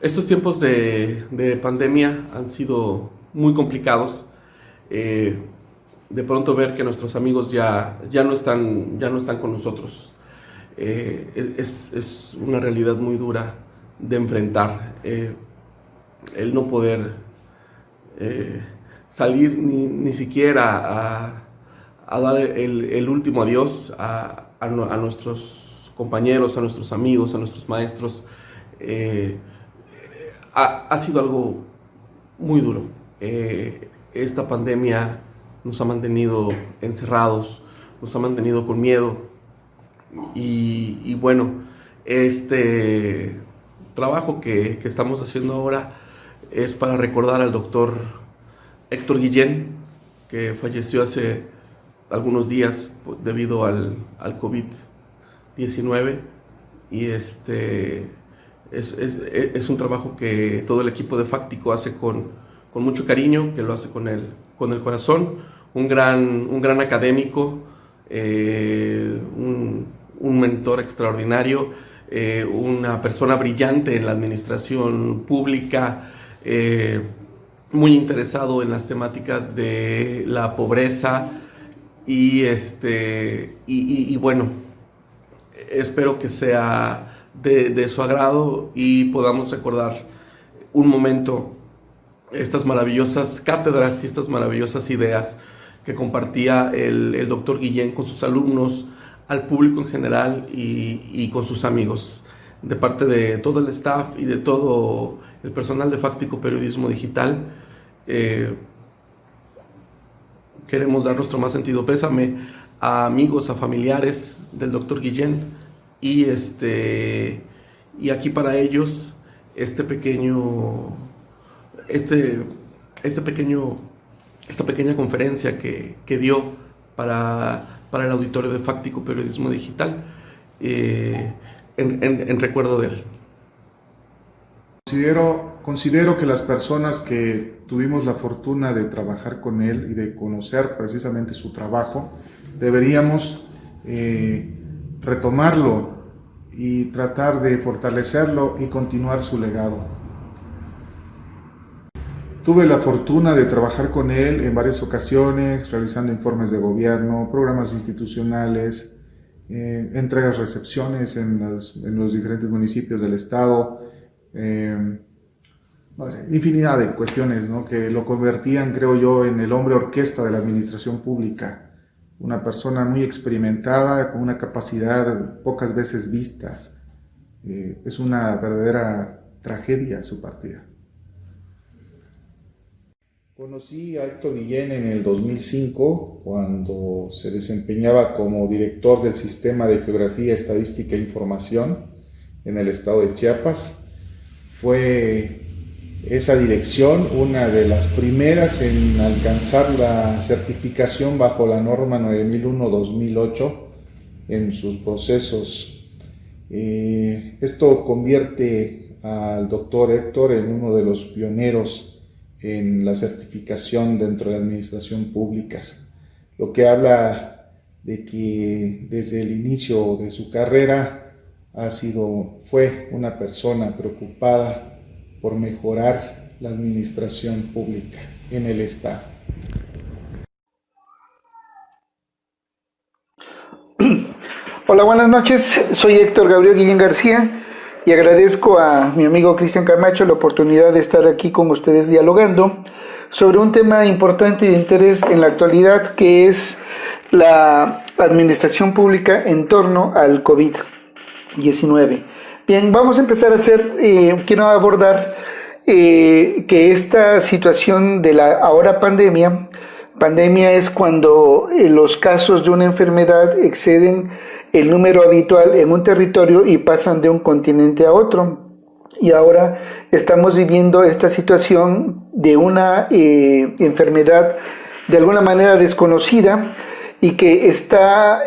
Estos tiempos de pandemia han sido muy complicados. De pronto ver que nuestros amigos ya no están con nosotros. Es una realidad muy dura de enfrentar. El no poder salir ni siquiera a dar el último adiós a nuestros compañeros, a nuestros amigos, a nuestros maestros. Ha sido algo muy duro. Esta pandemia nos ha mantenido encerrados, nos ha mantenido con miedo y bueno, este trabajo que estamos haciendo ahora es para recordar al doctor Héctor Guillén, que falleció hace algunos días debido al COVID-19 y es un trabajo que todo el equipo de Fáctico hace con mucho cariño, que lo hace con el corazón. Un gran académico, un mentor extraordinario, una persona brillante en la administración pública, muy interesado en las temáticas de la pobreza y bueno, espero que sea de su agrado y podamos recordar un momento estas maravillosas cátedras y estas maravillosas ideas que compartía el doctor Guillén con sus alumnos, al público en general y con sus amigos. De parte de todo el staff y de todo el personal de Fáctico Periodismo Digital, queremos dar nuestro más sentido pésame a amigos, a familiares del doctor Guillén y aquí para ellos esta pequeña conferencia que dio para el auditorio de Fáctico Periodismo Digital en recuerdo de él. Considero que las personas que tuvimos la fortuna de trabajar con él y de conocer precisamente su trabajo, deberíamos retomarlo y tratar de fortalecerlo y continuar su legado. Tuve la fortuna de trabajar con él en varias ocasiones, realizando informes de gobierno, programas institucionales, entregas, recepciones en los diferentes municipios del estado, infinidad de cuestiones, ¿no?, que lo convertían, creo yo, en el hombre orquesta de la administración pública. Una persona muy experimentada, con una capacidad pocas veces vista. Es una verdadera tragedia su partida. Conocí a Héctor Guillén en el 2005, cuando se desempeñaba como director del Sistema de Geografía, Estadística e Información en el estado de Chiapas. Fue esa dirección una de las primeras en alcanzar la certificación bajo la norma 9001-2008 en sus procesos. Esto convierte al doctor Héctor en uno de los pioneros en la certificación dentro de la administración pública, lo que habla de que desde el inicio de su carrera fue una persona preocupada por mejorar la administración pública en el Estado. Hola, buenas noches. Soy Héctor Gabriel Guillén García y agradezco a mi amigo Cristian Camacho la oportunidad de estar aquí con ustedes dialogando sobre un tema importante y de interés en la actualidad, que es la administración pública en torno al COVID-19. Bien, vamos a empezar a quiero abordar que esta situación de la ahora pandemia es cuando los casos de una enfermedad exceden el número habitual en un territorio y pasan de un continente a otro. Y ahora estamos viviendo esta situación de una enfermedad de alguna manera desconocida y que está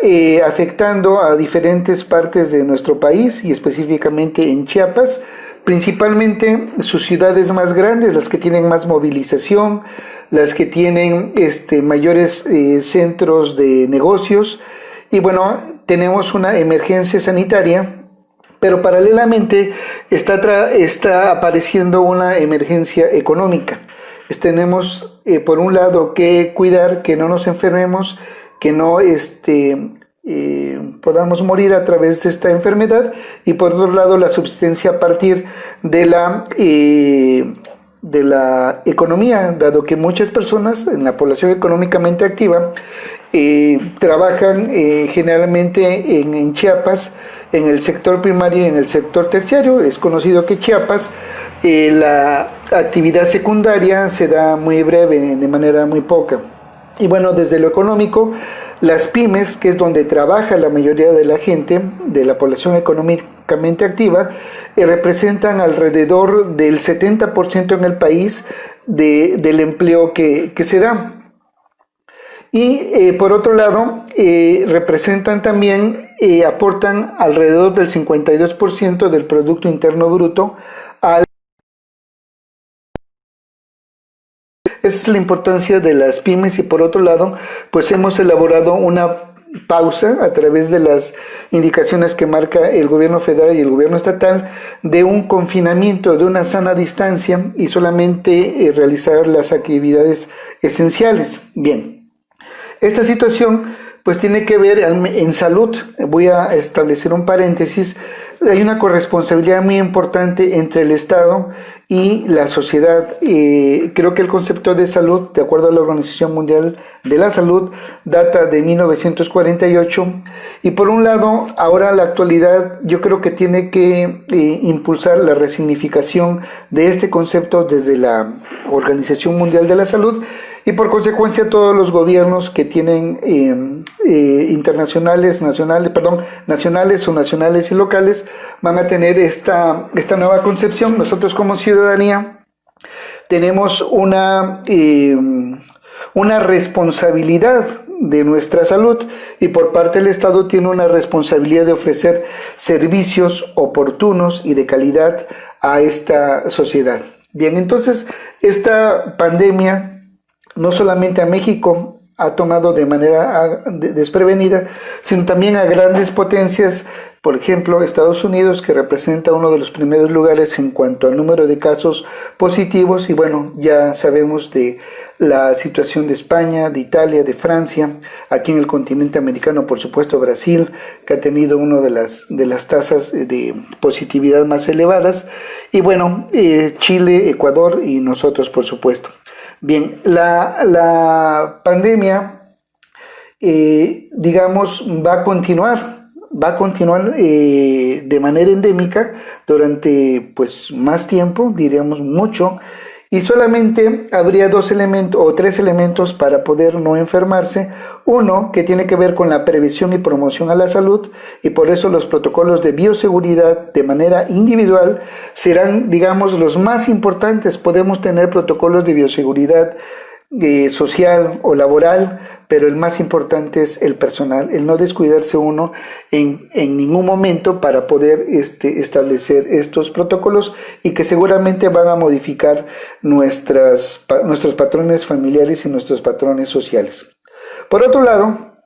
afectando a diferentes partes de nuestro país y específicamente en Chiapas, principalmente sus ciudades más grandes, las que tienen más movilización, las que tienen mayores centros de negocios. Y bueno, tenemos una emergencia sanitaria Pero paralelamente está apareciendo una emergencia económica. Tenemos, por un lado, que cuidar que no nos enfermemos, que no podamos morir a través de esta enfermedad, y por otro lado, la subsistencia a partir de la economía, dado que muchas personas en la población económicamente activa trabajan generalmente en Chiapas, en el sector primario y en el sector terciario. Es conocido que Chiapas, la actividad secundaria se da muy breve, de manera muy poca. Y bueno, desde lo económico, las pymes, que es donde trabaja la mayoría de la gente, de la población económicamente activa, representan alrededor del 70% en el país del empleo que se da. Y por otro lado, representan también, aportan alrededor del 52% del Producto Interno Bruto al... Esa es la importancia de las pymes, y por otro lado, pues hemos elaborado una pausa a través de las indicaciones que marca el gobierno federal y el gobierno estatal de un confinamiento, de una sana distancia, y solamente realizar las actividades esenciales. Bien, esta situación pues tiene que ver en salud. Voy a establecer un paréntesis. Hay una corresponsabilidad muy importante entre el Estado y la sociedad. Creo que el concepto de salud, de acuerdo a la Organización Mundial de la Salud, data de 1948, y por un lado, ahora la actualidad yo creo que tiene que impulsar la resignificación de este concepto desde la Organización Mundial de la Salud, y por consecuencia todos los gobiernos que tienen nacionales o nacionales y locales van a tener esta nueva concepción. Nosotros como ciudadanía tenemos una responsabilidad de nuestra salud, y por parte del Estado tiene una responsabilidad de ofrecer servicios oportunos y de calidad a esta sociedad. Bien, entonces esta pandemia no solamente a México ha tomado de manera desprevenida, sino también a grandes potencias, por ejemplo, Estados Unidos, que representa uno de los primeros lugares en cuanto al número de casos positivos, y bueno, ya sabemos de la situación de España, de Italia, de Francia, aquí en el continente americano, por supuesto, Brasil, que ha tenido una de las tasas de positividad más elevadas, y bueno, Chile, Ecuador y nosotros, por supuesto. Bien, la pandemia, digamos, va a continuar de manera endémica durante pues más tiempo, diríamos mucho, y solamente habría 2 elementos o 3 elementos para poder no enfermarse. Uno, que tiene que ver con la prevención y promoción a la salud, y por eso los protocolos de bioseguridad de manera individual serán, digamos, los más importantes. Podemos tener protocolos de bioseguridad social o laboral, pero el más importante es el personal, el no descuidarse uno en ningún momento para poder establecer estos protocolos, y que seguramente van a modificar nuestros patrones familiares y nuestros patrones sociales. Por otro lado,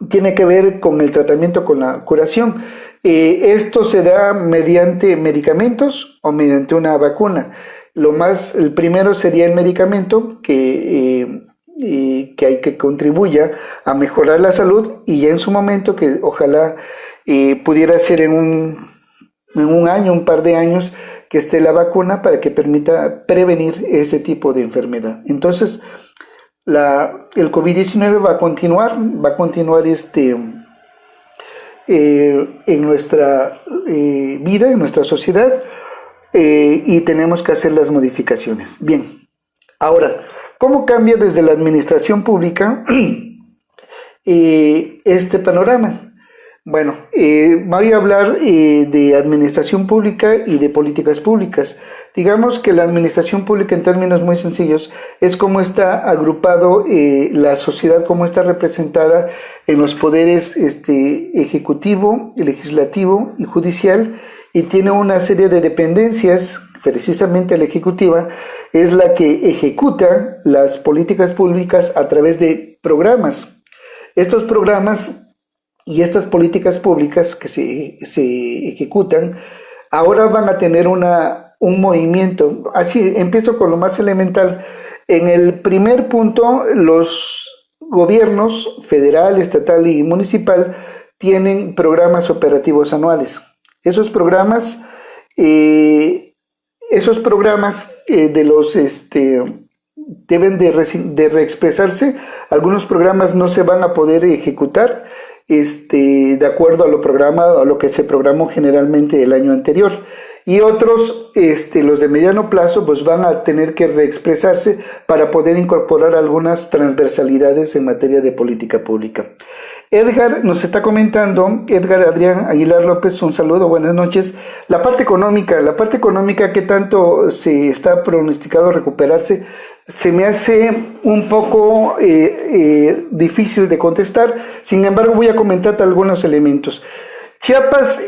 tiene que ver con el tratamiento, con la curación. Esto se da mediante medicamentos o mediante una vacuna. El primero sería el medicamento que hay que contribuya a mejorar la salud, y ya en su momento, que ojalá pudiera ser en un año, un par de años, que esté la vacuna para que permita prevenir ese tipo de enfermedad. Entonces, el COVID-19 va a continuar en nuestra vida, en nuestra sociedad, y tenemos que hacer las modificaciones. Bien, ahora, ¿cómo cambia desde la administración pública este panorama? Bueno, voy a hablar de administración pública y de políticas públicas. Digamos que la administración pública, en términos muy sencillos, es cómo está agrupado la sociedad, cómo está representada en los poderes ejecutivo, legislativo y judicial, y tiene una serie de dependencias. Precisamente la ejecutiva es la que ejecuta las políticas públicas a través de programas. Estos programas y estas políticas públicas que se ejecutan ahora van a tener un movimiento. Así, empiezo con lo más elemental. En el primer punto, los gobiernos federal, estatal y municipal tienen programas operativos anuales. Esos programas de los deben de reexpresarse. Algunos programas no se van a poder ejecutar de acuerdo a lo que se programó generalmente el año anterior. Y otros, los de mediano plazo, pues van a tener que reexpresarse para poder incorporar algunas transversalidades en materia de política pública. Edgar nos está comentando, Edgar Adrián Aguilar López, un saludo, buenas noches. La parte económica, ¿qué tanto se está pronosticado recuperarse? Se me hace un poco difícil de contestar, sin embargo voy a comentar algunos elementos. Chiapas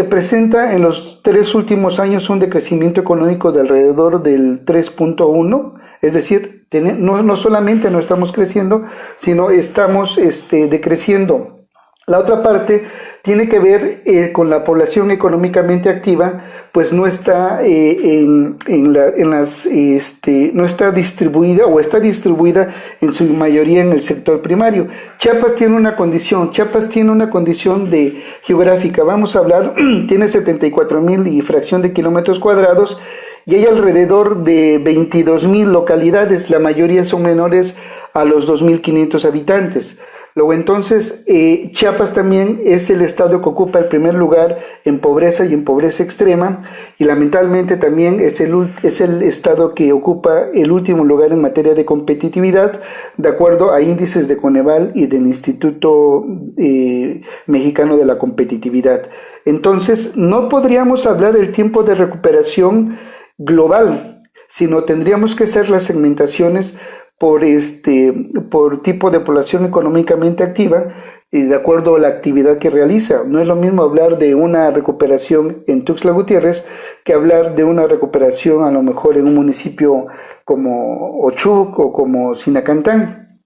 presenta en los 3 últimos años un decrecimiento económico de alrededor del 3.1, es decir, no solamente no estamos creciendo, sino estamos decreciendo. La otra parte tiene que ver con la población económicamente activa, pues no está no está distribuida o está distribuida en su mayoría en el sector primario. Chiapas tiene una condición geográfica, vamos a hablar, tiene 74,000 y fracción de kilómetros cuadrados, y hay alrededor de 22,000 localidades, la mayoría son menores a los 2,500 habitantes. Luego entonces, Chiapas también es el estado que ocupa el primer lugar en pobreza y en pobreza extrema, y lamentablemente también es el estado que ocupa el último lugar en materia de competitividad, de acuerdo a índices de Coneval y del Instituto Mexicano de la Competitividad. Entonces, no podríamos hablar del tiempo de recuperación global, sino tendríamos que hacer las segmentaciones por tipo de población económicamente activa y de acuerdo a la actividad que realiza. No es lo mismo hablar de una recuperación en Tuxtla Gutiérrez que hablar de una recuperación a lo mejor en un municipio como Ochuc o como Sinacantán.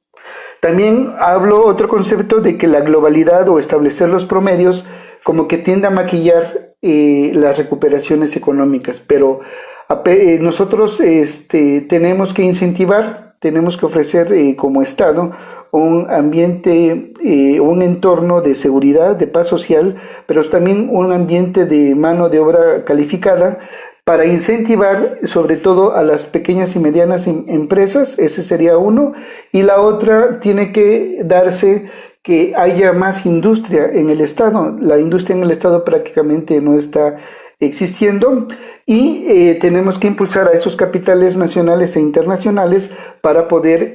También hablo otro concepto de que la globalidad o establecer los promedios como que tiende a maquillar las recuperaciones económicas, pero nosotros tenemos que incentivar, tenemos que ofrecer como Estado un ambiente, un entorno de seguridad, de paz social, pero también un ambiente de mano de obra calificada para incentivar sobre todo a las pequeñas y medianas empresas. Ese sería uno, y la otra tiene que darse que haya más industria en el Estado. La industria en el Estado prácticamente no está existiendo, y tenemos que impulsar a esos capitales nacionales e internacionales para poder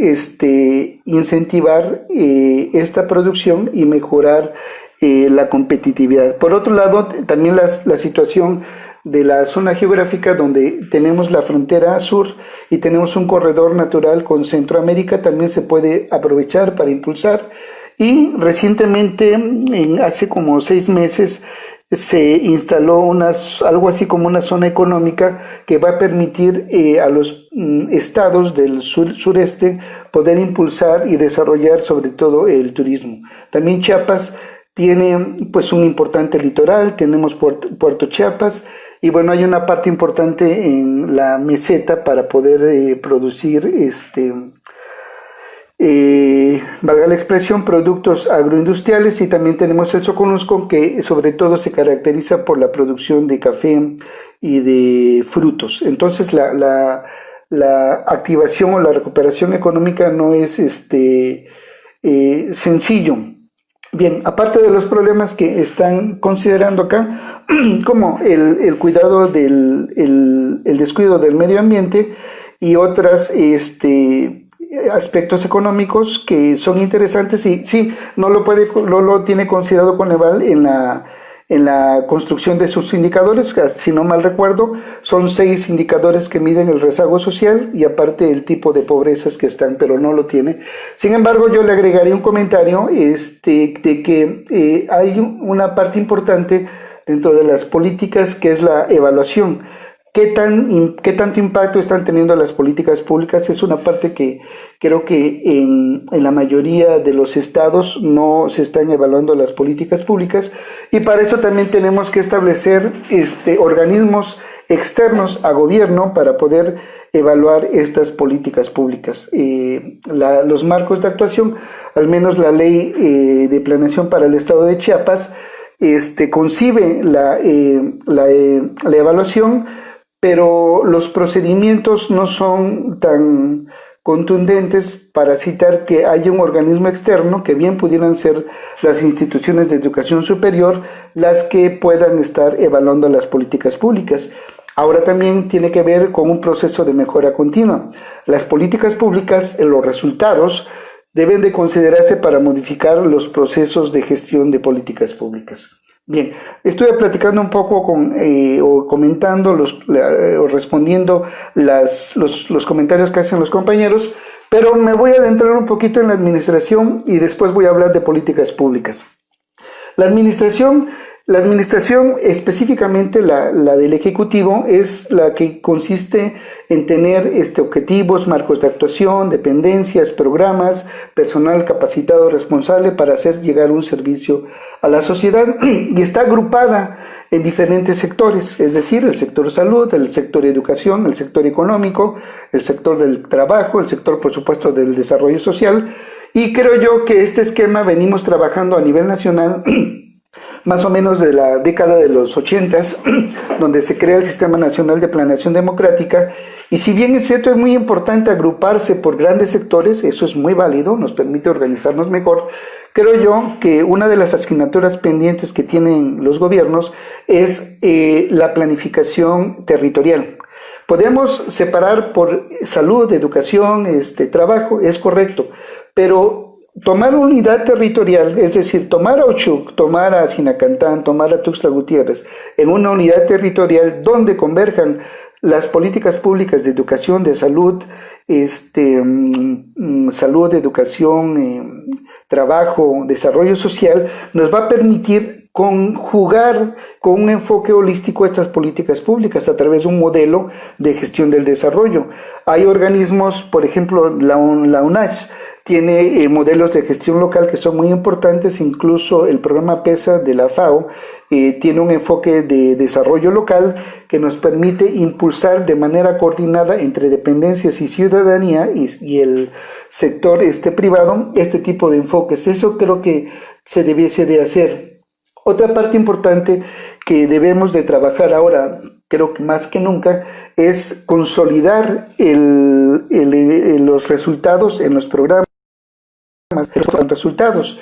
incentivar esta producción y mejorar la competitividad. Por otro lado, también la situación de la zona geográfica donde tenemos la frontera sur y tenemos un corredor natural con Centroamérica también se puede aprovechar para impulsar. Y recientemente, hace como 6 meses, se instaló algo así como una zona económica que va a permitir a los estados del sureste poder impulsar y desarrollar sobre todo el turismo. También Chiapas tiene pues un importante litoral, tenemos Puerto Chiapas, y bueno, hay una parte importante en la meseta para poder producir valga la expresión, productos agroindustriales, y también tenemos el Soconusco, que sobre todo se caracteriza por la producción de café y de frutos. Entonces la activación o la recuperación económica no es sencillo. Bien, aparte de los problemas que están considerando acá, como el cuidado el descuido del medio ambiente y otras aspectos económicos que son interesantes, y sí, no lo tiene considerado Coneval en la construcción de sus indicadores. Si no mal recuerdo, son 6 indicadores que miden el rezago social y aparte el tipo de pobrezas que están, pero no lo tiene. Sin embargo, yo le agregaría un comentario de que hay una parte importante dentro de las políticas que es la evaluación. qué tanto impacto están teniendo las políticas públicas. Es una parte que creo que en la mayoría de los estados no se están evaluando las políticas públicas, y para eso también tenemos que establecer organismos externos a gobierno para poder evaluar estas políticas públicas. Los marcos de actuación, al menos la ley de planeación para el estado de Chiapas, concibe la evaluación, pero los procedimientos no son tan contundentes para citar que haya un organismo externo, que bien pudieran ser las instituciones de educación superior las que puedan estar evaluando las políticas públicas. Ahora también tiene que ver con un proceso de mejora continua. Las políticas públicas, los resultados, deben de considerarse para modificar los procesos de gestión de políticas públicas. Bien, estuve platicando un poco o comentando, o respondiendo los comentarios que hacen los compañeros, pero me voy a adentrar un poquito en la administración y después voy a hablar de políticas públicas. La administración, específicamente la del Ejecutivo, es la que consiste en tener objetivos, marcos de actuación, dependencias, programas, personal capacitado responsable para hacer llegar un servicio a la sociedad, y está agrupada en diferentes sectores, es decir, el sector salud, el sector educación, el sector económico, el sector del trabajo, el sector, por supuesto, del desarrollo social. Y creo yo que este esquema venimos trabajando a nivel nacional más o menos de la década de los 80s, donde se crea el Sistema Nacional de Planeación Democrática. Y si bien es cierto, es muy importante agruparse por grandes sectores, eso es muy válido, nos permite organizarnos mejor. Creo yo que una de las asignaturas pendientes que tienen los gobiernos es la planificación territorial. Podemos separar por salud, educación, trabajo, es correcto, pero tomar una unidad territorial, es decir, tomar a Ochuc, tomar a Sinacantán, tomar a Tuxtla Gutiérrez en una unidad territorial donde converjan las políticas públicas de educación, de salud, salud, educación, trabajo, desarrollo social, nos va a permitir conjugar con un enfoque holístico estas políticas públicas a través de un modelo de gestión del desarrollo. Hay organismos, por ejemplo, la UNACH, tiene modelos de gestión local que son muy importantes, incluso el programa PESA de la FAO tiene un enfoque de desarrollo local que nos permite impulsar de manera coordinada entre dependencias y ciudadanía y el sector privado este tipo de enfoques. Eso creo que se debiese de hacer. Otra parte importante que debemos de trabajar ahora, creo que más que nunca, es consolidar los resultados en los programas. Resultados.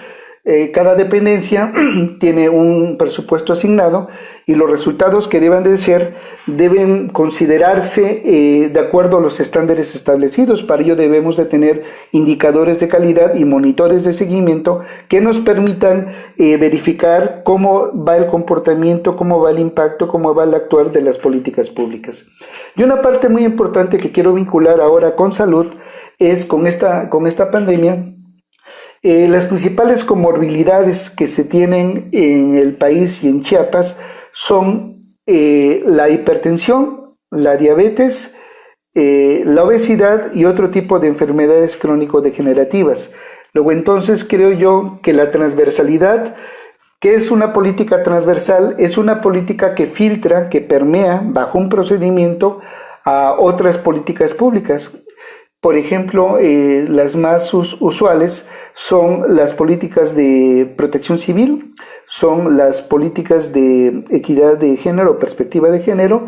Cada dependencia tiene un presupuesto asignado y los resultados que deben considerarse de acuerdo a los estándares establecidos. Para ello debemos de tener indicadores de calidad y monitores de seguimiento que nos permitan verificar cómo va el comportamiento, cómo va el impacto, cómo va el actuar de las políticas públicas. Y una parte muy importante que quiero vincular ahora con salud es con esta pandemia. Las principales comorbilidades que se tienen en el país y en Chiapas son la hipertensión, la diabetes, la obesidad y otro tipo de enfermedades crónico-degenerativas. Luego entonces creo yo que la transversalidad, que es una política transversal, es una política que filtra, que permea bajo un procedimiento a otras políticas públicas. Por ejemplo, las más usuales son las políticas de protección civil, son las políticas de equidad de género, perspectiva de género,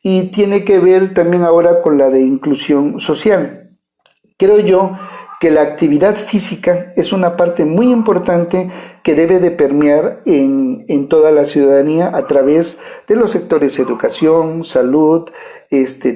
y tiene que ver también ahora con la de inclusión social. Creo yo que la actividad física es una parte muy importante que debe de permear en toda la ciudadanía a través de los sectores educación, salud,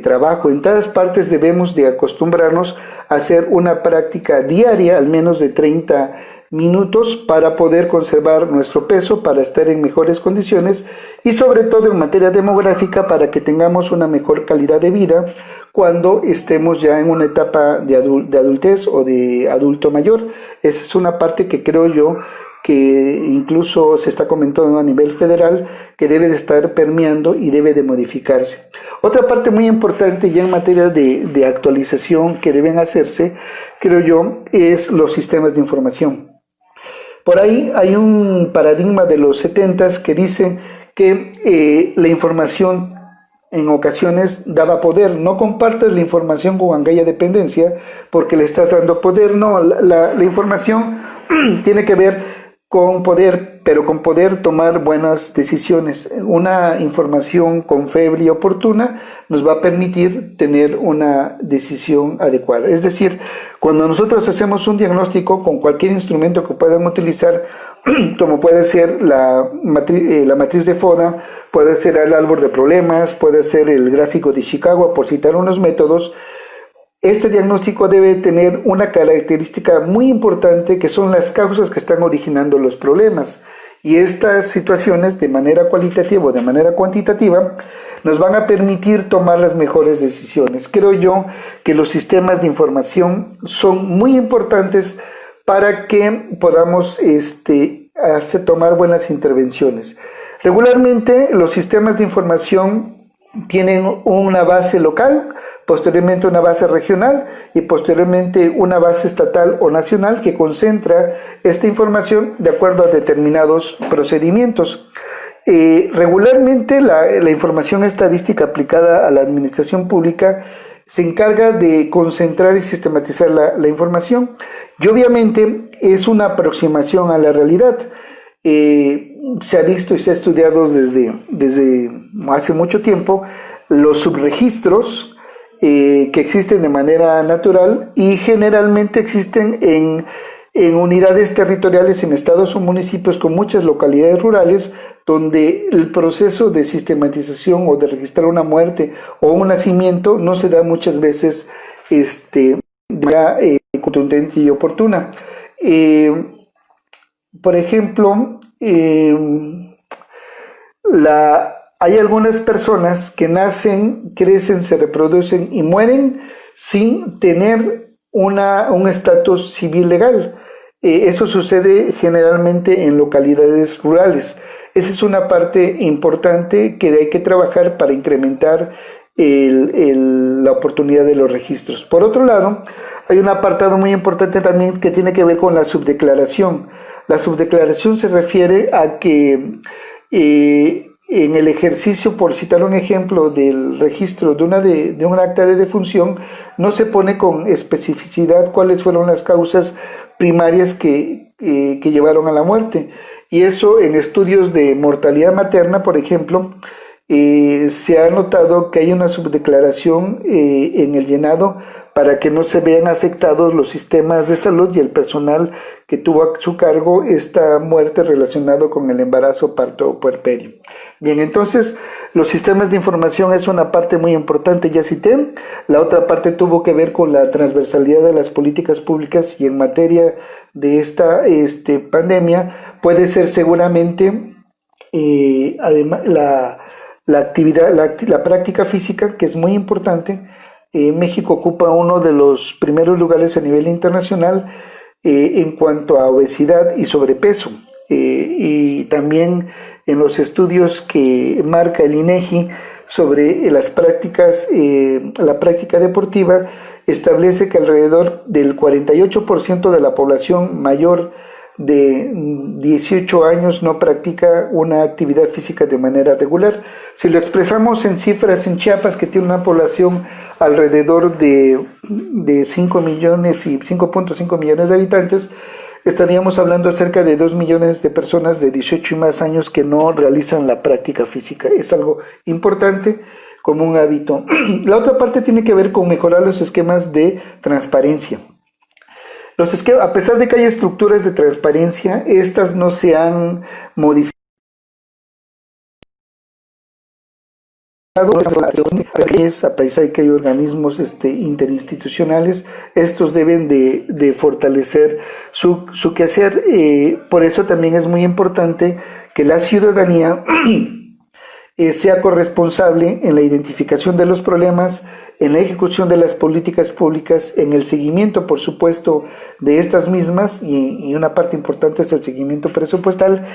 trabajo. En todas partes debemos de acostumbrarnos a hacer una práctica diaria, al menos de 30 minutos, para poder conservar nuestro peso, para estar en mejores condiciones y sobre todo en materia demográfica para que tengamos una mejor calidad de vida cuando estemos ya en una etapa de adultez o de adulto mayor. Esa es una parte que creo yo que incluso se está comentando a nivel federal, que debe de estar permeando y debe de modificarse. Otra parte muy importante ya en materia de actualización que deben hacerse, creo yo, es los sistemas de información. Por ahí hay un paradigma de los 70s que dice que la información en ocasiones daba poder. No compartas la información con aquella dependencia porque le estás dando poder. No, la información tiene que ver con poder, pero con poder tomar buenas decisiones. Una información confiable y oportuna nos va a permitir tener una decisión adecuada. Es decir, cuando nosotros hacemos un diagnóstico con cualquier instrumento que puedan utilizar, como puede ser la matriz de FODA, puede ser el árbol de problemas, puede ser el gráfico de Chicago, por citar unos métodos. Este diagnóstico debe tener una característica muy importante, que son las causas que están originando los problemas. Y estas situaciones, de manera cualitativa o de manera cuantitativa, nos van a permitir tomar las mejores decisiones. Creo yo que los sistemas de información son muy importantes para que podamos tomar buenas intervenciones. Regularmente los sistemas de información tienen una base local, posteriormente una base regional y posteriormente una base estatal o nacional que concentra esta información de acuerdo a determinados procedimientos. Regularmente la información estadística aplicada a la administración pública se encarga de concentrar y sistematizar la información, y obviamente es una aproximación a la realidad. Se ha visto y se ha estudiado desde hace mucho tiempo los subregistros que existen de manera natural y generalmente existen en unidades territoriales, en estados o municipios con muchas localidades rurales, donde el proceso de sistematización o de registrar una muerte o un nacimiento no se da muchas veces de manera contundente y oportuna. Por ejemplo, hay algunas personas que nacen, crecen, se reproducen y mueren sin tener un estatus civil legal. Eso sucede generalmente en localidades rurales. Esa es una parte importante que hay que trabajar para incrementar la oportunidad de los registros. Por otro lado, hay un apartado muy importante también que tiene que ver con la subdeclaración. La subdeclaración se refiere a que en el ejercicio, por citar un ejemplo, del registro de un acta de defunción, no se pone con especificidad cuáles fueron las causas primarias que llevaron a la muerte. Y eso en estudios de mortalidad materna, por ejemplo, se ha notado que hay una subdeclaración en el llenado para que no se vean afectados los sistemas de salud y el personal que tuvo a su cargo esta muerte relacionada con el embarazo, parto o puerperio. Bien, entonces los sistemas de información es una parte muy importante, ya cité. La otra parte tuvo que ver con la transversalidad de las políticas públicas, y en materia de esta pandemia puede ser seguramente además la actividad, la práctica física, que es muy importante. México ocupa uno de los primeros lugares a nivel internacional en cuanto a obesidad y sobrepeso, y también en los estudios que marca el INEGI sobre las prácticas, la práctica deportiva establece que alrededor del 48% de la población mayor de 18 años no practica una actividad física de manera regular. Si lo expresamos en cifras, en Chiapas, que tiene una población alrededor de 5 millones y 5.5 millones de habitantes, estaríamos hablando acerca de 2 millones de personas de 18 y más años que no realizan la práctica física. Es algo importante como un hábito. La otra parte tiene que ver con mejorar los esquemas de transparencia. A pesar de que hay estructuras de transparencia, estas no se han modificado. A pesar de que hay organismos interinstitucionales, estos deben de fortalecer su quehacer. Por eso también es muy importante que la ciudadanía sea corresponsable en la identificación de los problemas, en la ejecución de las políticas públicas, en el seguimiento, por supuesto, de estas mismas, y una parte importante es el seguimiento presupuestal,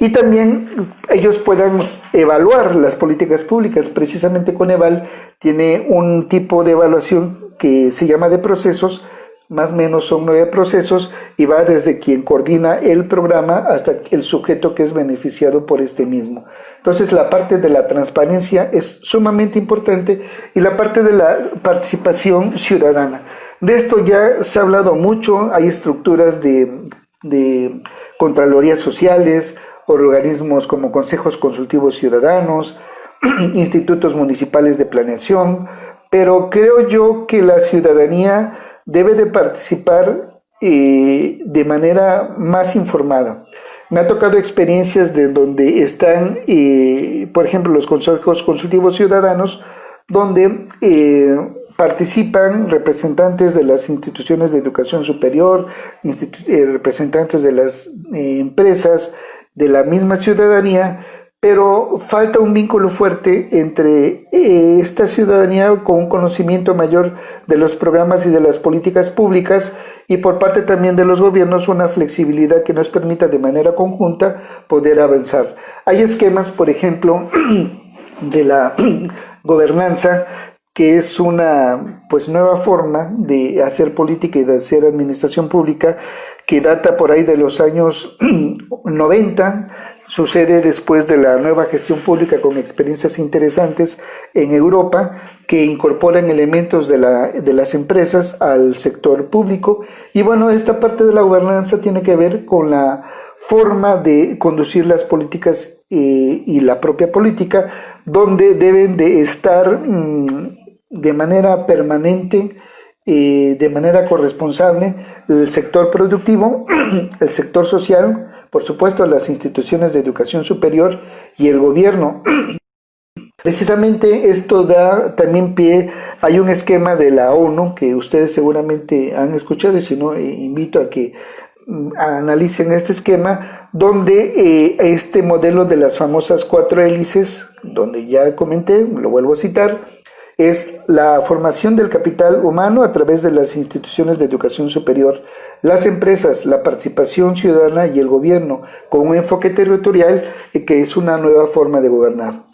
y también ellos puedan evaluar las políticas públicas. Precisamente Coneval tiene un tipo de evaluación que se llama de procesos, más o menos son 9 procesos, y va desde quien coordina el programa hasta el sujeto que es beneficiado por este mismo. Entonces la parte de la transparencia es sumamente importante, y la parte de la participación ciudadana. De esto ya se ha hablado mucho, hay estructuras de contralorías sociales, organismos como consejos consultivos ciudadanos, institutos municipales de planeación, pero creo yo que la ciudadanía debe de participar de manera más informada. Me ha tocado experiencias de donde están, por ejemplo, los consejos consultivos ciudadanos, donde participan representantes de las instituciones de educación superior, representantes de las empresas, de la misma ciudadanía, pero falta un vínculo fuerte entre esta ciudadanía con un conocimiento mayor de los programas y de las políticas públicas, y por parte también de los gobiernos una flexibilidad que nos permita de manera conjunta poder avanzar. Hay esquemas, por ejemplo, de la gobernanza, que es una nueva forma de hacer política y de hacer administración pública, que data por ahí de los años 90, sucede después de la nueva gestión pública con experiencias interesantes en Europa, que incorporan elementos de las empresas al sector público. Y bueno, esta parte de la gobernanza tiene que ver con la forma de conducir las políticas y la propia política, donde deben de estar de manera permanente, de manera corresponsable, el sector productivo, el sector social, por supuesto las instituciones de educación superior y el gobierno. Precisamente esto da también pie, hay un esquema de la ONU que ustedes seguramente han escuchado, y si no, invito a que analicen este esquema, donde este modelo de las famosas 4 hélices, donde ya comenté, lo vuelvo a citar, es la formación del capital humano a través de las instituciones de educación superior, las empresas, la participación ciudadana y el gobierno, con un enfoque territorial que es una nueva forma de gobernar.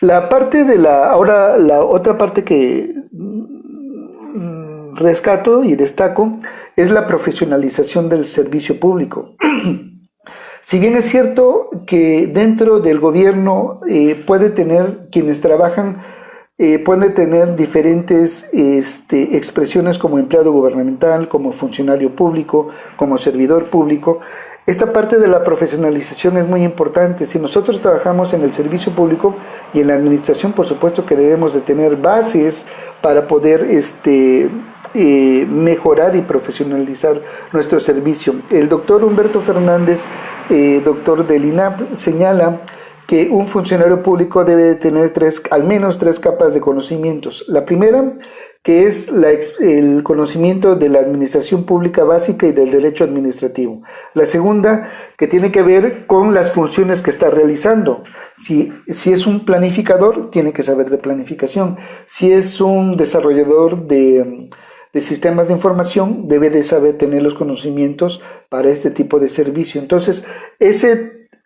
Ahora la otra parte que rescato y destaco es la profesionalización del servicio público. Si bien es cierto que dentro del gobierno puede tener quienes trabajan, puede tener diferentes expresiones como empleado gubernamental, como funcionario público, como servidor público. Esta parte de la profesionalización es muy importante. Si nosotros trabajamos en el servicio público y en la administración, por supuesto que debemos de tener bases para poder mejorar y profesionalizar nuestro servicio. El doctor Humberto Fernández, doctor del INAP, señala que un funcionario público debe de tener al menos tres capas de conocimientos. La primera, que es el conocimiento de la administración pública básica y del derecho administrativo. La segunda, que tiene que ver con las funciones que está realizando. Si es un planificador, tiene que saber de planificación. Si es un desarrollador de sistemas de información, debe de saber tener los conocimientos para este tipo de servicio. Entonces,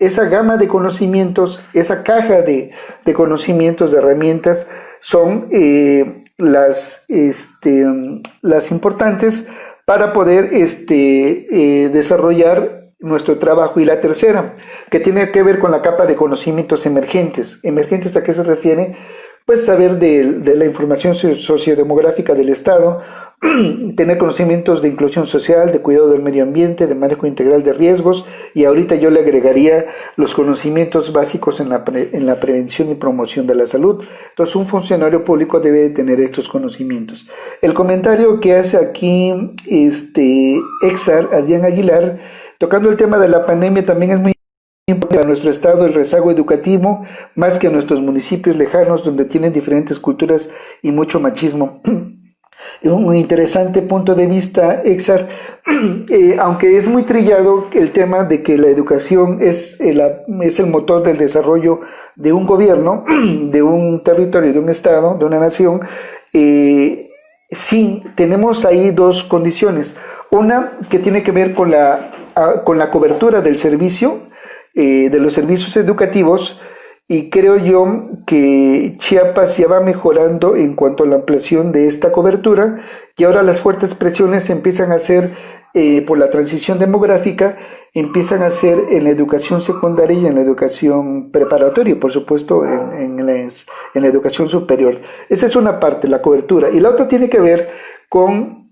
esa gama de conocimientos, esa caja de conocimientos, de herramientas, son las importantes para poder desarrollar nuestro trabajo. Y la tercera, que tiene que ver con la capa de conocimientos emergentes. ¿Emergentes a qué se refiere? Pues saber de la información sociodemográfica del Estado, tener conocimientos de inclusión social, de cuidado del medio ambiente, de manejo integral de riesgos, y ahorita yo le agregaría los conocimientos básicos en la prevención y promoción de la salud. Entonces un funcionario público debe de tener estos conocimientos. El comentario que hace aquí Exar, Adrián Aguilar, tocando el tema de la pandemia, también es muy a nuestro estado el rezago educativo, más que a nuestros municipios lejanos donde tienen diferentes culturas y mucho machismo. Un interesante punto de vista, Exar, aunque es muy trillado el tema de que la educación es el motor del desarrollo de un gobierno, de un territorio, de un estado, de una nación, Sí, tenemos ahí dos condiciones. Una que tiene que ver con la cobertura del servicio, de los servicios educativos, y creo yo que Chiapas ya va mejorando en cuanto a la ampliación de esta cobertura, y ahora las fuertes presiones empiezan a hacer, por la transición demográfica, empiezan a hacer en la educación secundaria y en la educación preparatoria, y por supuesto en la educación superior. Esa es una parte, la cobertura, y la otra tiene que ver con,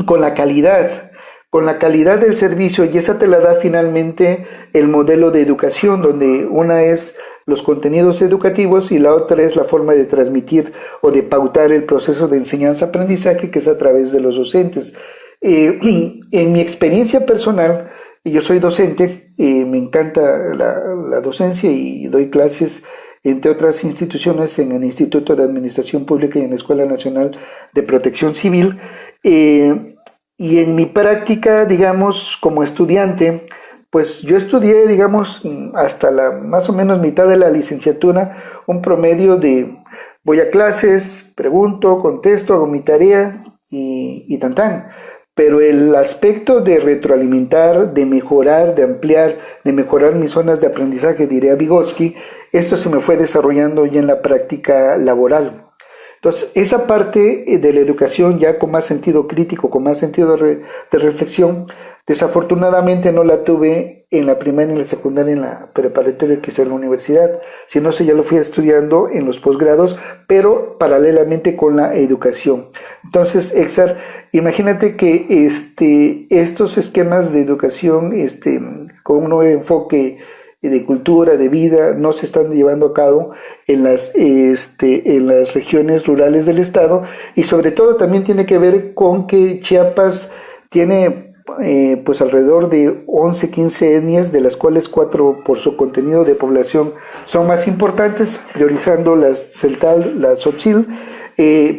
con la calidad del servicio, y esa te la da finalmente el modelo de educación, donde una es los contenidos educativos y la otra es la forma de transmitir o de pautar el proceso de enseñanza-aprendizaje, que es a través de los docentes. En mi experiencia personal, yo soy docente, me encanta la docencia y doy clases, entre otras instituciones, en el Instituto de Administración Pública y en la Escuela Nacional de Protección Civil. Y en mi práctica, digamos, como estudiante, pues yo estudié, digamos, hasta la más o menos mitad de la licenciatura, un promedio de voy a clases, pregunto, contesto, hago mi tarea y tan tan. Pero el aspecto de retroalimentar, de mejorar, de ampliar, de mejorar mis zonas de aprendizaje, diría Vygotsky, esto se me fue desarrollando ya en la práctica laboral. Entonces, esa parte de la educación ya con más sentido crítico, con más sentido de reflexión, desafortunadamente no la tuve en la primaria, en la secundaria, en la preparatoria, que es en la universidad, sino eso ya lo fui estudiando en los posgrados, pero paralelamente con la educación. Entonces, Exar, imagínate que estos esquemas de educación con un nuevo enfoque de cultura, de vida, no se están llevando a cabo en las regiones rurales del estado, y sobre todo también tiene que ver con que Chiapas tiene pues alrededor de 11, 15 etnias, de las cuales 4 por su contenido de población son más importantes, priorizando las Celtal, las Tzotzil,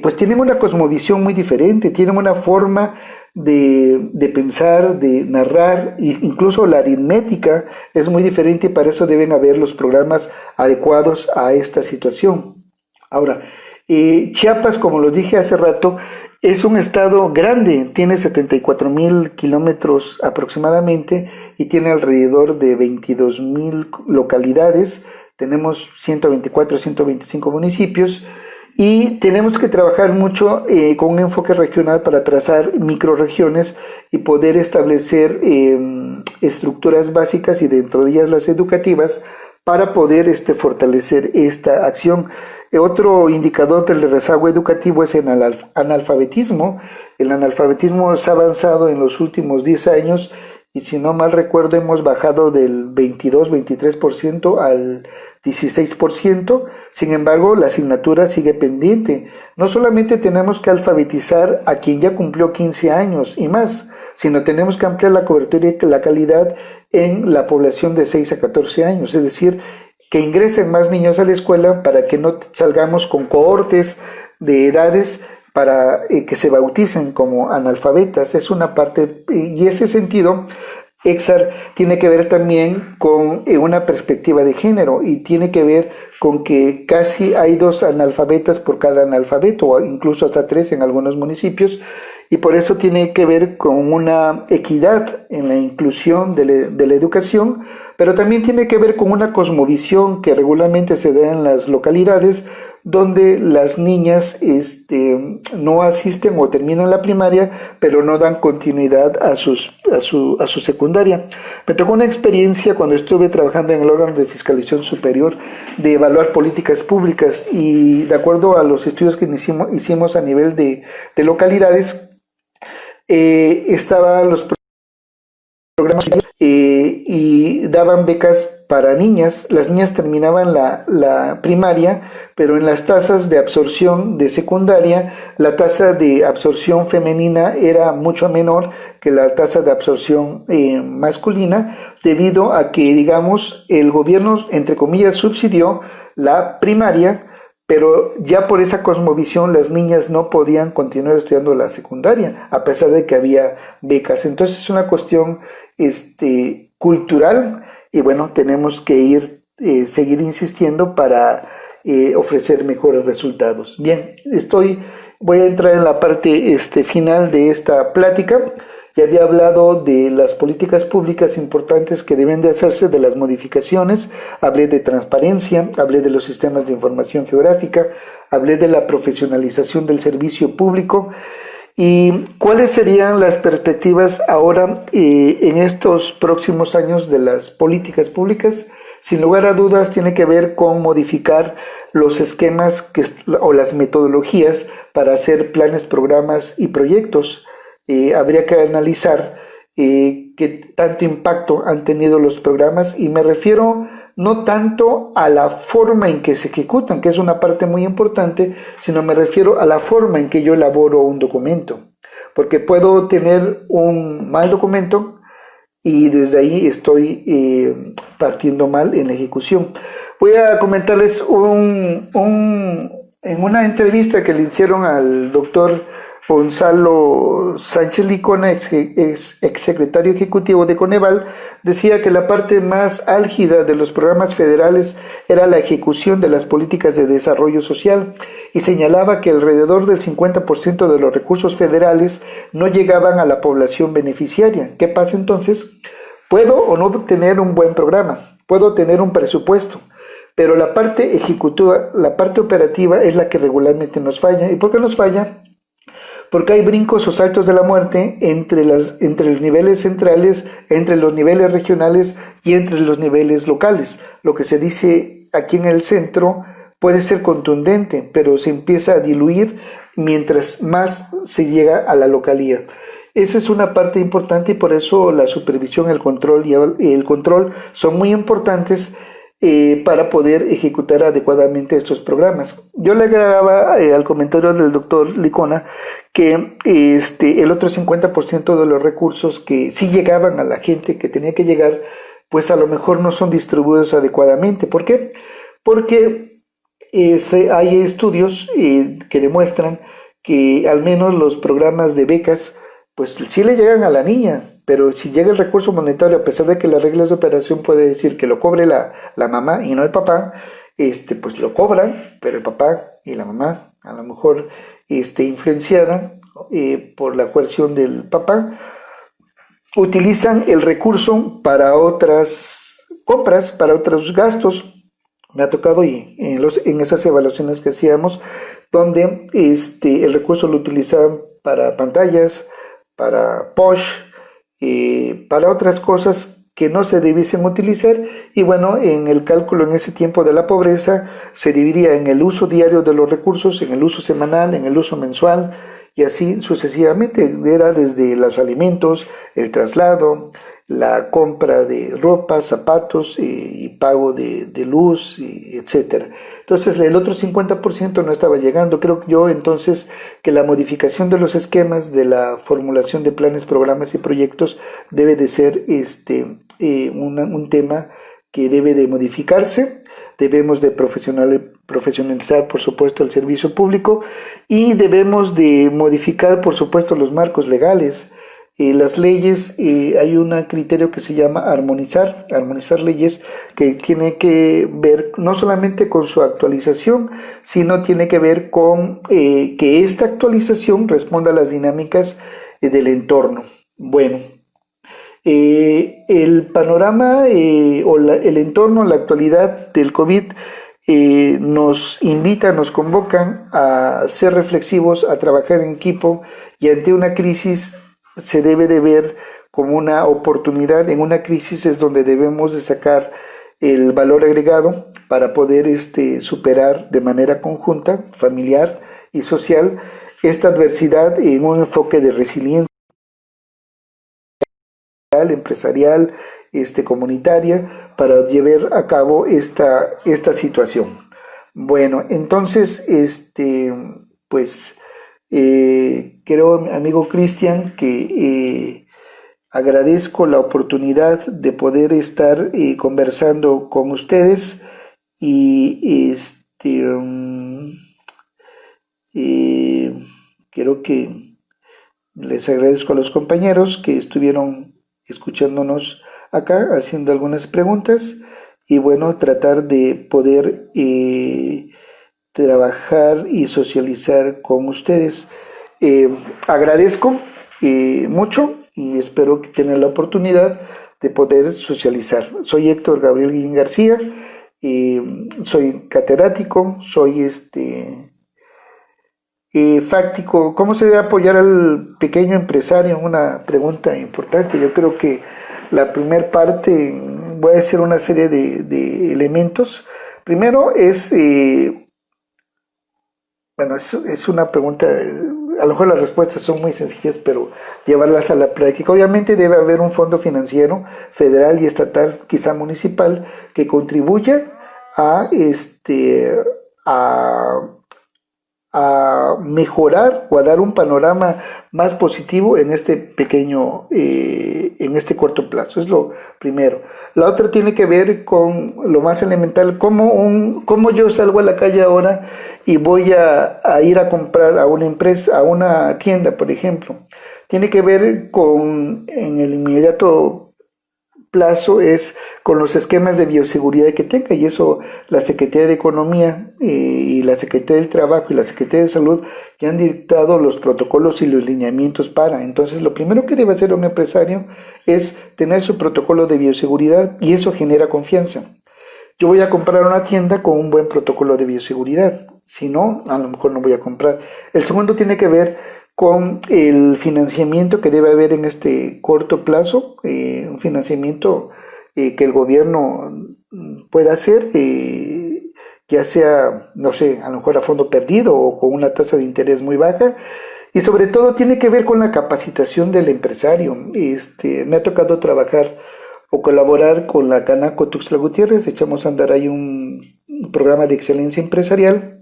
pues tienen una cosmovisión muy diferente, tienen una forma de pensar, de narrar, e incluso la aritmética es muy diferente, y para eso deben haber los programas adecuados a esta situación. Ahora, Chiapas, como los dije hace rato, es un estado grande, tiene 74,000 kilómetros aproximadamente y tiene alrededor de 22,000 localidades, tenemos 124, 125 municipios, y tenemos que trabajar mucho con un enfoque regional para trazar microrregiones y poder establecer estructuras básicas, y dentro de ellas las educativas, para poder fortalecer esta acción. Otro indicador del rezago educativo es el analfabetismo. El analfabetismo se ha avanzado en los últimos 10 años y, si no mal recuerdo, hemos bajado del 22-23% al 16%. Sin embargo, la asignatura sigue pendiente. No solamente tenemos que alfabetizar a quien ya cumplió 15 años y más, sino tenemos que ampliar la cobertura y la calidad en la población de 6 a 14 años, es decir, que ingresen más niños a la escuela para que no salgamos con cohortes de edades para que se bauticen como analfabetas. Es una parte, y ese sentido, Exar, tiene que ver también con una perspectiva de género, y tiene que ver con que casi hay 2 analfabetas por cada analfabeto, o incluso hasta 3 en algunos municipios, y por eso tiene que ver con una equidad en la inclusión de la educación, pero también tiene que ver con una cosmovisión que regularmente se da en las localidades, donde las niñas no asisten o terminan la primaria, pero no dan continuidad a su secundaria. Me tocó una experiencia cuando estuve trabajando en el órgano de fiscalización superior, de evaluar políticas públicas, y de acuerdo a los estudios que hicimos a nivel de localidades, estaban los programas y daban becas para niñas. Las niñas terminaban la primaria, pero en las tasas de absorción de secundaria, la tasa de absorción femenina era mucho menor que la tasa de absorción masculina, debido a que, digamos, el gobierno, entre comillas, subsidió la primaria, pero ya por esa cosmovisión las niñas no podían continuar estudiando la secundaria, a pesar de que había becas. Entonces es una cuestión cultural, y bueno, tenemos que seguir insistiendo para ofrecer mejores resultados. Bien, voy a entrar en la parte final de esta plática. Ya había hablado de las políticas públicas importantes que deben de hacerse, de las modificaciones, hablé de transparencia, hablé de los sistemas de información geográfica, hablé de la profesionalización del servicio público. ¿Y cuáles serían las perspectivas ahora en estos próximos años de las políticas públicas? Sin lugar a dudas tiene que ver con modificar los esquemas o las metodologías para hacer planes, programas y proyectos. Habría que analizar qué tanto impacto han tenido los programas, y me refiero no tanto a la forma en que se ejecutan, que es una parte muy importante, sino me refiero a la forma en que yo elaboro un documento, porque puedo tener un mal documento y desde ahí estoy partiendo mal en la ejecución. Voy a comentarles en una entrevista que le hicieron al doctor Gonzalo Sánchez Licona, ex secretario ejecutivo de Coneval, decía que la parte más álgida de los programas federales era la ejecución de las políticas de desarrollo social, y señalaba que alrededor del 50% de los recursos federales no llegaban a la población beneficiaria. ¿Qué pasa entonces? Puedo o no tener un buen programa, puedo tener un presupuesto, pero la parte ejecutiva, la parte operativa es la que regularmente nos falla. ¿Y por qué nos falla? Porque hay brincos o saltos de la muerte entre los niveles centrales, entre los niveles regionales y entre los niveles locales. Lo que se dice aquí en el centro puede ser contundente, pero se empieza a diluir mientras más se llega a la localía. Esa es una parte importante, y por eso la supervisión, el control y el control son muy importantes para poder ejecutar adecuadamente estos programas. Yo le agregaba al comentario del doctor Licona que el otro 50% de los recursos que sí llegaban a la gente que tenía que llegar, pues a lo mejor no son distribuidos adecuadamente. ¿Por qué? Porque hay estudios que demuestran que al menos los programas de becas pues sí le llegan a la niña, pero si llega el recurso monetario, a pesar de que las reglas de operación puede decir que lo cobre la mamá y no el papá, pues lo cobran, pero el papá y la mamá, a lo mejor influenciada por la coerción del papá, utilizan el recurso para otras compras, para otros gastos. Me ha tocado en esas evaluaciones que hacíamos, donde el recurso lo utilizaban para pantallas, para POSH, para otras cosas que no se debiesen utilizar. Y bueno, en el cálculo en ese tiempo de la pobreza se dividía en el uso diario de los recursos, en el uso semanal, en el uso mensual, y así sucesivamente. Era desde los alimentos, el traslado, la compra de ropa, zapatos y pago de luz, etcétera. Entonces el otro 50% no estaba llegando. Creo yo entonces que la modificación de los esquemas, de la formulación de planes, programas y proyectos debe de ser un tema que debe de modificarse. Debemos de profesionalizar, por supuesto, el servicio público, y debemos de modificar, por supuesto, los marcos legales. Las leyes, hay un criterio que se llama armonizar leyes, que tiene que ver no solamente con su actualización, sino tiene que ver con que esta actualización responda a las dinámicas del entorno. Bueno, el panorama el entorno, la actualidad del COVID nos invita, nos convocan a ser reflexivos, a trabajar en equipo, y ante una crisis se debe de ver como una oportunidad. En una crisis es donde debemos de sacar el valor agregado para poder superar de manera conjunta, familiar y social, esta adversidad en un enfoque de resiliencia empresarial, comunitaria, para llevar a cabo esta situación. Bueno, entonces, pues creo, amigo Cristian, que agradezco la oportunidad de poder estar conversando con ustedes, y creo que les agradezco a los compañeros que estuvieron escuchándonos acá, haciendo algunas preguntas, y bueno, tratar de poder trabajar y socializar con ustedes. Agradezco mucho y espero que tengan la oportunidad de poder socializar. Soy Héctor Gabriel Guillén García, soy catedrático, soy fáctico. ¿Cómo se debe apoyar al pequeño empresario? Una pregunta importante. Yo creo que la primera parte, voy a hacer una serie de elementos. Primero es, es una pregunta, a lo mejor las respuestas son muy sencillas, pero llevarlas a la práctica. Obviamente debe haber un fondo financiero federal y estatal, quizá municipal, que contribuya a mejorar o a dar un panorama más positivo en este pequeño, en este corto plazo. Es lo primero. La otra tiene que ver con lo más elemental, cómo yo salgo a la calle ahora y voy a ir a comprar a una empresa, a una tienda, por ejemplo. Tiene que ver con, en el inmediato plazo, es con los esquemas de bioseguridad que tenga, y eso la Secretaría de Economía y la Secretaría del Trabajo y la Secretaría de Salud ya han dictado los protocolos y los lineamientos para. Entonces, lo primero que debe hacer un empresario es tener su protocolo de bioseguridad, y eso genera confianza. Yo voy a comprar una tienda con un buen protocolo de bioseguridad, si no, a lo mejor no voy a comprar. El segundo tiene que ver con el financiamiento que debe haber en este corto plazo, un financiamiento que el gobierno pueda hacer, ya sea, no sé, a lo mejor a fondo perdido o con una tasa de interés muy baja, y sobre todo tiene que ver con la capacitación del empresario. Me ha tocado trabajar o colaborar con la Canaco Tuxtla Gutiérrez, echamos a andar ahí un programa de excelencia empresarial,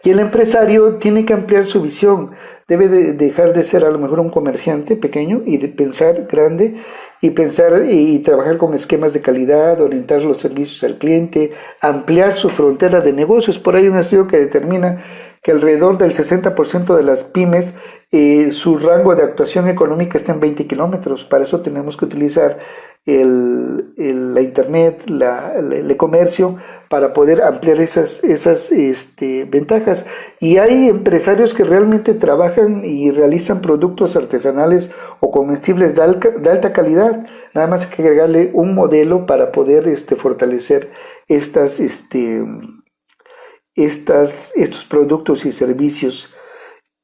y el empresario tiene que ampliar su visión, debe de dejar de ser a lo mejor un comerciante pequeño y de pensar grande y pensar y trabajar con esquemas de calidad, orientar los servicios al cliente, ampliar su frontera de negocios. Por ahí hay un estudio que determina que alrededor del 60% de las pymes, su rango de actuación económica está en 20 kilómetros. Para eso tenemos que utilizar la internet, el comercio, para poder ampliar esas ventajas. Y hay empresarios que realmente trabajan y realizan productos artesanales o comestibles de alta calidad. Nada más hay que agregarle un modelo para poder fortalecer estos productos y servicios.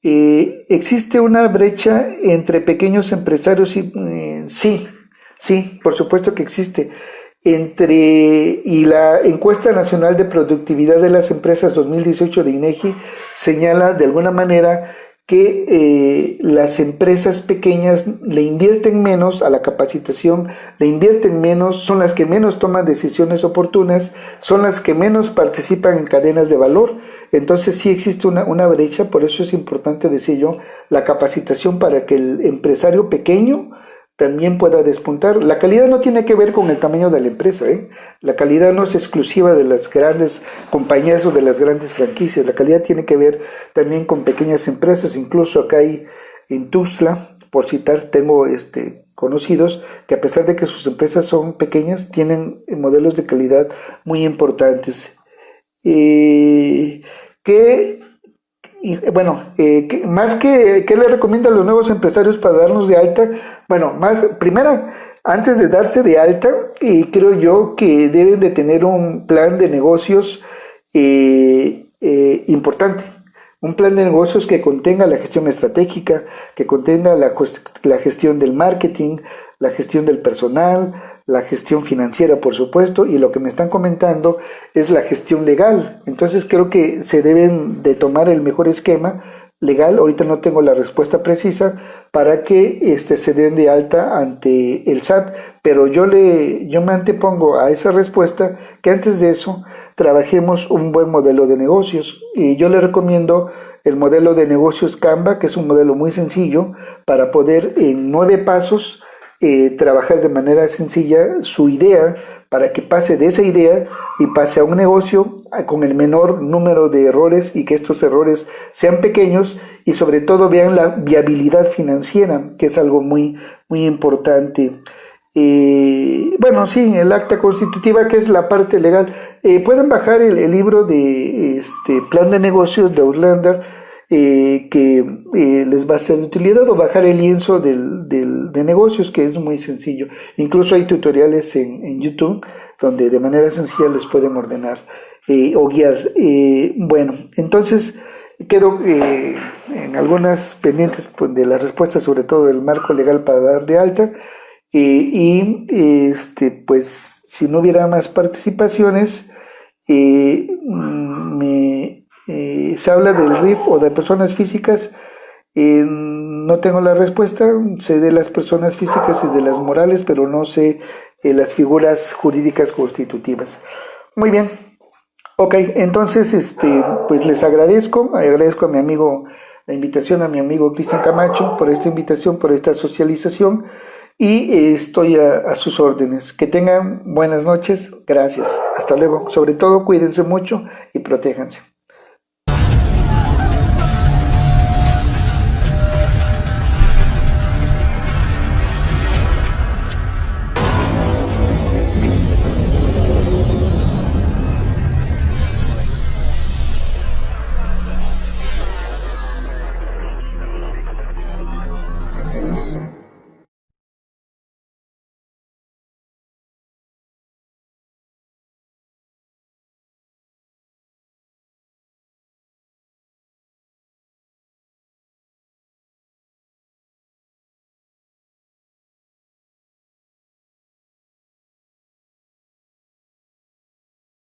¿Existe una brecha entre pequeños empresarios? Sí, por supuesto que existe. Y la encuesta nacional de productividad de las empresas 2018 de INEGI señala de alguna manera que las empresas pequeñas le invierten menos a la capacitación, le invierten menos, son las que menos toman decisiones oportunas, son las que menos participan en cadenas de valor. Entonces sí existe una brecha. Por eso es importante, decía yo, la capacitación para que el empresario pequeño también pueda despuntar. La calidad no tiene que ver con el tamaño de la empresa, La calidad no es exclusiva de las grandes compañías o de las grandes franquicias. La calidad tiene que ver también con pequeñas empresas. Incluso acá hay en Tuxtla, por citar, tengo conocidos que a pesar de que sus empresas son pequeñas, tienen modelos de calidad muy importantes. ¿Qué le recomiendo a los nuevos empresarios para darnos de alta? Bueno, antes de darse de alta, creo yo que deben de tener un plan de negocios importante. Un plan de negocios que contenga la gestión estratégica, que contenga la gestión del marketing, la gestión del personal, la gestión financiera, por supuesto, y lo que me están comentando es la gestión legal. Entonces creo que se deben de tomar el mejor esquema legal. Ahorita no tengo la respuesta precisa para que se den de alta ante el SAT, pero yo me antepongo a esa respuesta que antes de eso trabajemos un buen modelo de negocios, y yo le recomiendo el modelo de negocios Canva, que es un modelo muy sencillo para poder en 9 pasos trabajar de manera sencilla su idea, para que pase de esa idea y pase a un negocio con el menor número de errores, y que estos errores sean pequeños y sobre todo vean la viabilidad financiera, que es algo muy, muy importante. Bueno, sí, el acta constitutiva, que es la parte legal. Pueden bajar el libro de Plan de Negocios de Outlander, que les va a ser de utilidad, o bajar el lienzo de negocios, que es muy sencillo. Incluso hay tutoriales en YouTube donde de manera sencilla les pueden ordenar o guiar. Bueno, entonces quedo en algunas pendientes, pues, de la respuesta, sobre todo del marco legal para dar de alta. Pues si no hubiera más participaciones, se habla del RIF o de personas físicas. No tengo la respuesta, sé de las personas físicas y de las morales, pero no sé las figuras jurídicas constitutivas. Muy bien. Ok, entonces pues les agradezco a mi amigo, la invitación a mi amigo Cristian Camacho por esta invitación, por esta socialización, y estoy a sus órdenes. Que tengan buenas noches, gracias, hasta luego. Sobre todo cuídense mucho y protéjanse.